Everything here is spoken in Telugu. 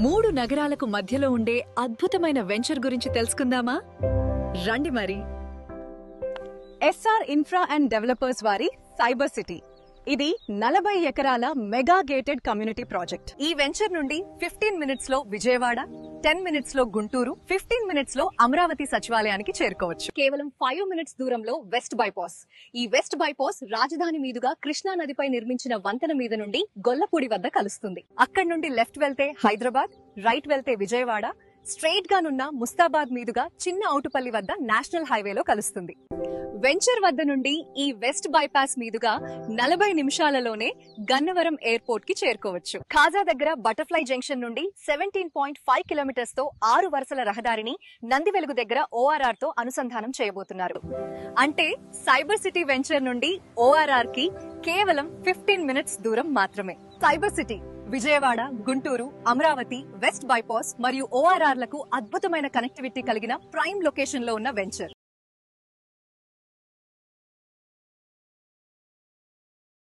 మూడు నగరాలకు మధ్యలో ఉండే అద్భుతమైన వెంచర్ గురించి తెలుసుకుందామా? రండి మరి. ఎస్ఆర్ ఇన్ఫ్రా అండ్ డెవలపర్స్ వారి సైబర్ సిటీ. ఇది 40 ఎకరాల మెగా గేటెడ్ కమ్యూనిటీ ప్రాజెక్ట్. ఈ వెంచర్ నుండి 15 మినిట్స్ లో విజయవాడ, 10 మినిట్స్ లో గుంటూరు, 15 మినిట్స్ లో అమరావతి సచివాలయానికి చేరుకోవచ్చు. కేవలం 5 మినిట్స్ దూరంలో వెస్ట్ బైపాస్. ఈ వెస్ట్ బైపాస్ రాజధాని మీదుగా కృష్ణా నదిపై నిర్మించిన వంతెన మీద నుండి గొల్లపూడి వద్ద కలుస్తుంది. అక్కడి నుండి లెఫ్ట్ వెళ్తే హైదరాబాద్, రైట్ వెళ్తే విజయవాడ, స్ట్రెయిట్ గా నున్న ముస్తాబాద్ మీదుగా చిన్న ఔటుపల్లి వద్ద నేషనల్ హైవేలో కలుస్తుంది. వెంచర్ వద్ద నుండి ఈ వెస్ట్ బైపాస్ మీదుగా 40 నిమిషాలలోనే గన్నవరం ఎయిర్పోర్ట్ కి చేరుకోవచ్చు. ఖాజా దగ్గర బటర్ఫ్లై జంక్షన్ నుండి 17.5 కిలోమీటర్స్ తో 6 వరుసల రహదారిని నందివెలుగు దగ్గర ORR తో అనుసంధానం చేయబోతున్నారు. అంటే సైబర్ సిటీ వెంచర్ నుండి ORR కి కేవలం 15 మినిట్స్ దూరం మాత్రమే. Cyber city Vijayawada, Guntur, Amaravati, west bypass మరియు ORR లకు అద్భుతమైన కనెక్టివిటీ కలిగిన ప్రైమ్ లొకేషన్ లో ఉన్న వెంచర్.